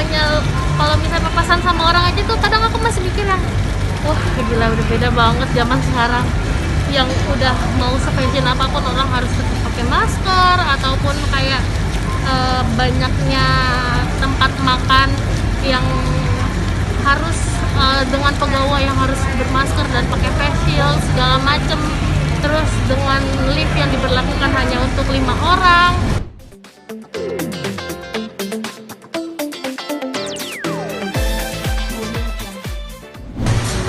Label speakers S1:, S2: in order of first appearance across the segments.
S1: misalnya papasan sama orang aja tuh kadang aku masih mikir yang wah gila udah beda banget zaman sekarang, yang udah mau sepenjen apapun orang harus tetap pakai masker, ataupun kayak banyaknya tempat makan yang harus dengan pegawai yang harus bermasker dan pakai face shield segala macem, terus dengan lift yang diberlakukan hanya untuk 5 orang.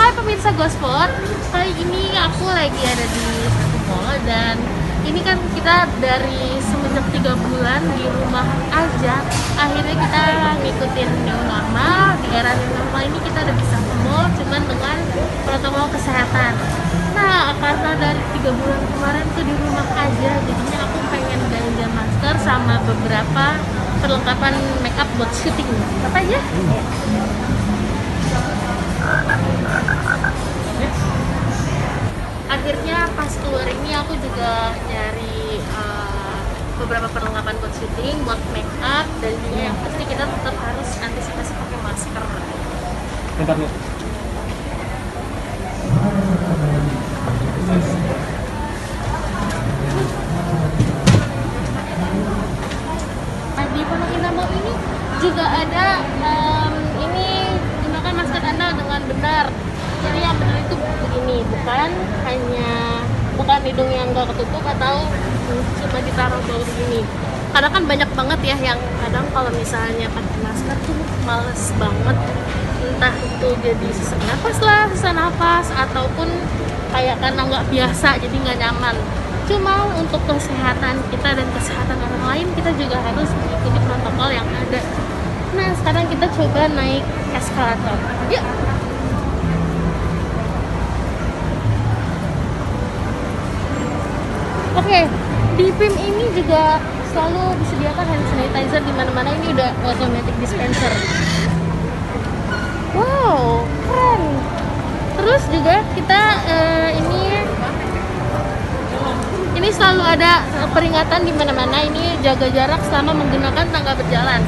S1: Hai pemirsa Gosport, kali ini aku lagi ada di satu mall, dan ini kan kita dari semenjak 3 bulan di rumah aja, akhirnya kita ngikutin new normal. Di era new normal ini kita udah bisa ke mall, cuman dengan protokol kesehatan. Nah, karena dari 3 bulan kemarin tuh di rumah aja, jadinya aku pengen belanja masker sama beberapa perlengkapan makeup buat syuting. Apa aja? Akhirnya pas keluar ini aku juga nyari beberapa perlengkapan buat syuting, buat make up, dan juga yang pasti kita tetap harus antisipasi pakai masker.
S2: Bentar nih.
S1: Nah, di Pondok Indah Mall ini juga ada ini, gunakan masker Anda dengan benar. Jadi yang benar itu begini, bukan hidung yang nggak ketutup atau cuma ditaruh bawah begini. Karena kan banyak banget ya yang kadang kalau misalnya pakai masker tuh males banget, entah itu jadi sesak nafas ataupun kayak karena nggak biasa jadi nggak nyaman. Cuma untuk kesehatan kita dan kesehatan orang lain, kita juga harus mengikuti protokol yang ada. Nah, sekarang kita coba naik eskalator. Yuk! Oke, di PIM ini juga selalu disediakan hand sanitizer di mana-mana. Ini udah automatic dispenser. Wow, keren. Terus juga kita ini selalu ada peringatan di mana-mana. Ini jaga jarak selama menggunakan tangga berjalan.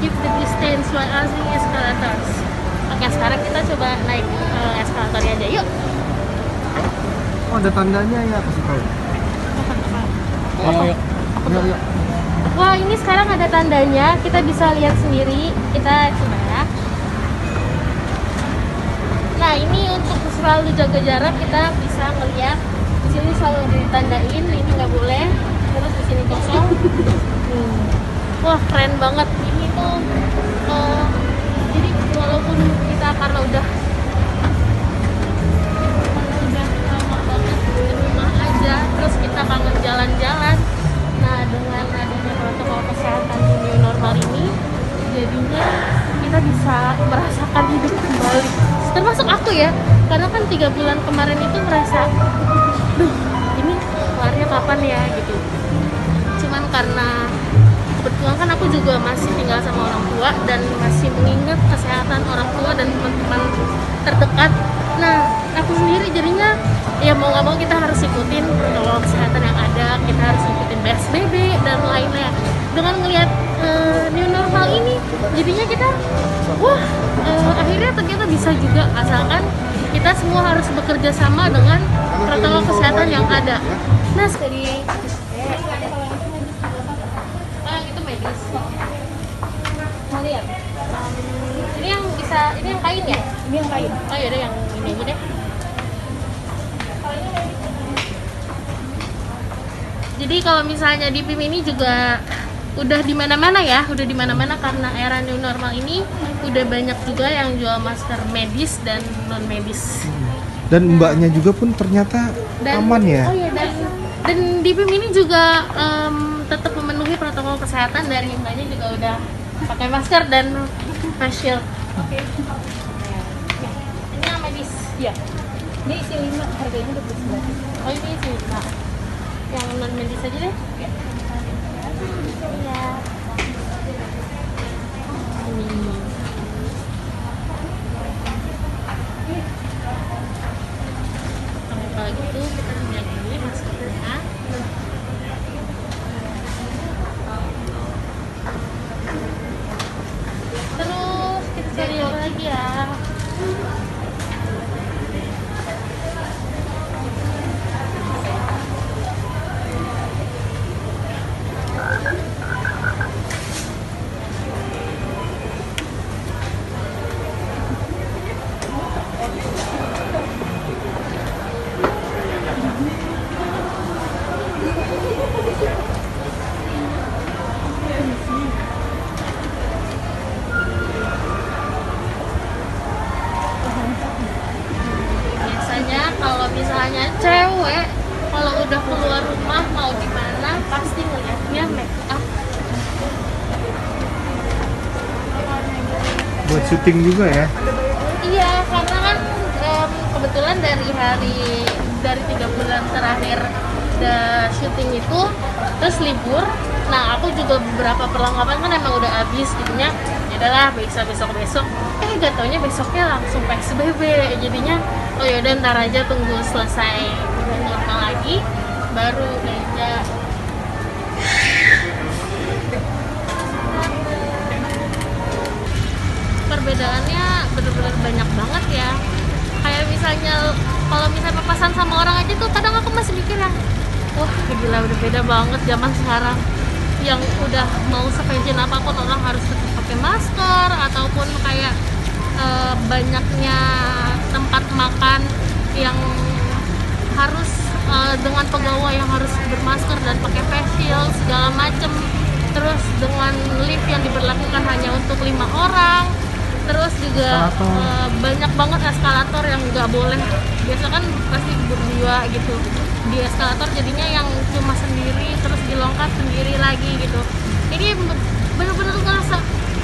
S1: Keep the distance while using escalators. Oke, sekarang kita coba naik eskalatornya aja. Yuk.
S2: Oh, ada tandanya ya, kasih tahu. Yuk.
S1: Wah, ini sekarang ada tandanya, kita bisa lihat sendiri. Kita coba ya. Nah, ini untuk selalu jaga jarak, kita bisa ngeliat di sini selalu ditandain, ini nggak boleh. Terus di sini kosong. Wah, keren banget. Ini tuh jadi walaupun kita karena udah lama banget di rumah aja, terus kita kangen jalan-jalan. Nah, dengan adanya protokol kesehatan di new normal ini, jadinya kita bisa merasakan hidup kembali. Termasuk aku ya, karena kan 3 bulan kemarin itu merasa, duh, ini kelarnya kapan ya gitu. Cuman karena kebetulan kan aku juga masih tinggal sama orang tua dan masih mengingat kesehatan orang tua dan teman-teman terdekat. Nah, aku sendiri jadinya ya mau nggak mau kita harus ikutin protokol kesehatan yang ada, kita harus ikutin PSBB dan lainnya. Dengan ngelihat new normal ini, jadinya kita akhirnya ternyata bisa juga, asalkan kita semua harus bekerja sama dengan protokol kesehatan yang ada. Nah, dari itu medis. Mau lihat? Ini yang kain ya? Ini yang kain. Oh ya, ada yang ini aja deh. Jadi kalau misalnya di PIM ini juga udah di mana-mana ya, karena era new normal ini udah banyak juga yang jual masker medis dan non medis.
S2: Dan mbaknya juga pun ternyata aman ya.
S1: Oh iya, dan di PIM ini juga tetap memenuhi protokol kesehatan. Dari mbaknya juga udah pakai masker dan face shield. Oke. Ini yang medis. Iya. Ini isi 5, harganya 29. Oh, ini isi 5. Yang non medis aja deh. Iya. Ini. Kalau gitu kita lihat dulu maskernya.
S2: buat syuting juga ya.
S1: Iya, karena kan kebetulan dari 3 bulan terakhir syuting itu terus libur. Nah, aku juga beberapa perlengkapan kan emang udah habis jadinya ya udahlah besok gak taunya besoknya langsung PSBB jadinya oh yaudah ntar aja tunggu selesai udah normal lagi baru beda. Perbedaannya bener-bener banyak banget ya, kayak misalnya kalau misalnya papasan sama orang aja tuh kadang aku masih mikir ya wah gila udah beda banget zaman sekarang yang udah mau sepenjen apapun orang harus tetap pakai masker ataupun kayak banyaknya tempat makan yang harus dengan pegawai yang harus bermasker dan pakai face shield segala macem, terus dengan lift yang diberlakukan hanya untuk 5 orang, terus juga banyak banget eskalator yang nggak boleh, biasa kan pasti berdua gitu di eskalator jadinya yang cuma sendiri terus dilongkat sendiri lagi gitu. Ini bener-bener ngerasa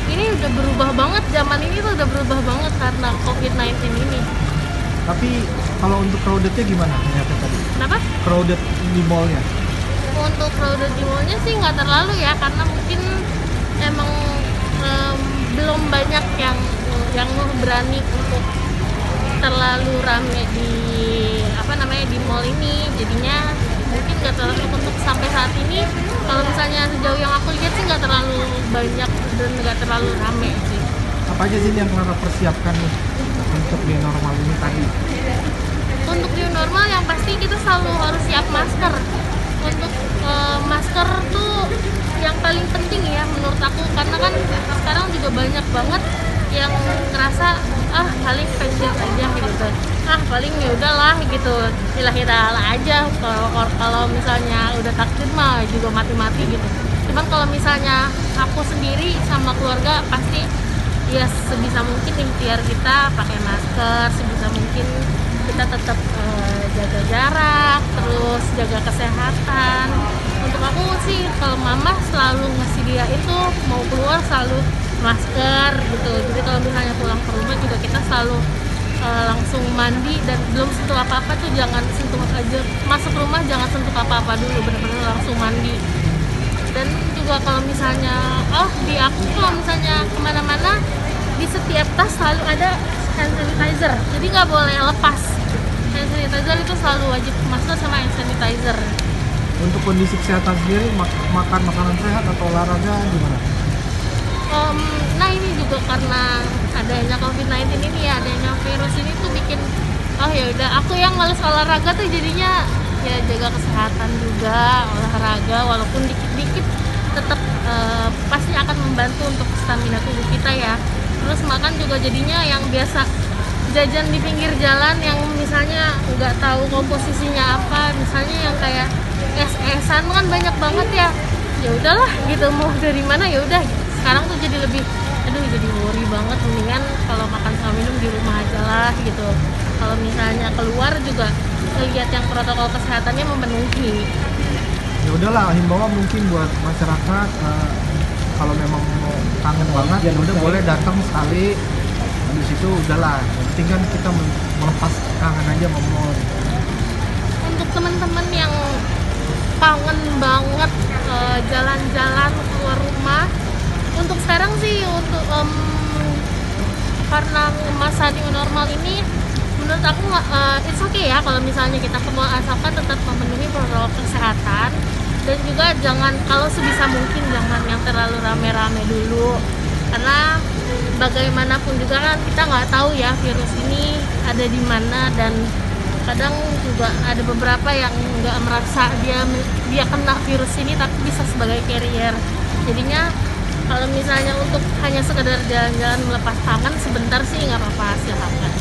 S1: ini udah berubah banget, zaman ini tuh udah berubah banget karena COVID-19 ini.
S2: Tapi kalau untuk crowdednya gimana ternyata tadi?
S1: Kenapa?
S2: Crowded di mallnya?
S1: Untuk crowded di mallnya sih nggak terlalu ya, karena mungkin emang belum banyak yang berani untuk terlalu rame di di mall ini, jadinya mungkin nggak terlalu untuk sampai saat ini. Kalau misalnya sejauh yang aku lihat sih nggak terlalu banyak dan nggak terlalu rame sih.
S2: Apa aja sih yang Clara persiapkan nih untuk new normal ini tadi?
S1: Untuk new normal yang pasti kita selalu harus siap masker. Untuk masker tuh yang paling penting ya menurut aku, karena kan sekarang juga banyak banget yang ngerasa paling fashion aja gitu, paling ya udahlah gitu, ilah aja kalau misalnya udah takdir mah juga mati gitu. Cuman kalau misalnya aku sendiri sama keluarga pasti ya sebisa mungkin ikhtiar kita pakai masker, sebisa mungkin kita tetap jaga jarak, terus jaga kesehatan. Untuk aku sih kalau mama selalu ngasih dia itu mau keluar selalu masker gitu. Jadi kalau misalnya pulang ke rumah juga kita selalu langsung mandi dan belum sentuh apa-apa tuh jangan sentuh aja, masuk rumah jangan sentuh apa-apa dulu, benar-benar langsung mandi. Dan juga kalau misalnya di aku kalau misalnya kemana-mana di setiap tas selalu ada hand sanitizer, jadi nggak boleh lepas. Hand sanitizer itu selalu wajib, masker sama hand sanitizer.
S2: Untuk kondisi kesehatan sendiri, makan makanan sehat atau olahraga gimana?
S1: Nah ini juga karena adanya COVID-19 ini ya, adanya virus ini tuh bikin ya udah aku yang males olahraga tuh jadinya ya jaga kesehatan juga, olahraga walaupun dikit-dikit tetap pasti akan membantu untuk stamina tubuh kita ya. Terus makan juga jadinya yang biasa jajan di pinggir jalan yang misalnya nggak tahu komposisinya apa, misalnya yang kayak es-esan kan banyak banget ya. Ya udahlah gitu, mau dari mana ya udah. Sekarang tuh jadi lebih jadi worry banget, mendingan kalau makan sama minum di rumah aja lah gitu. Kalau misalnya keluar juga lihat yang protokol kesehatannya memenuhi.
S2: Ya udahlah, himbauan mungkin buat masyarakat kalau memang mau kangen banget ya udah boleh datang sekali, habis itu udahlah, yang penting kan kita melepas kangen aja sama mall.
S1: Untuk teman-teman yang kangen banget jalan-jalan keluar rumah, untuk sekarang sih untuk karena masa new normal ini menurut aku it's okay ya kalau misalnya kita ke mall, asalkan tetap memenuhi protokol kesehatan. Dan juga jangan, kalau sebisa mungkin jangan yang terlalu rame-rame dulu, karena bagaimanapun juga kan kita nggak tahu ya virus ini ada di mana, dan kadang juga ada beberapa yang nggak merasa dia kena virus ini tapi bisa sebagai carrier. Jadinya kalau misalnya untuk hanya sekedar jalan-jalan melepas tangan sebentar sih nggak apa-apa, silakan.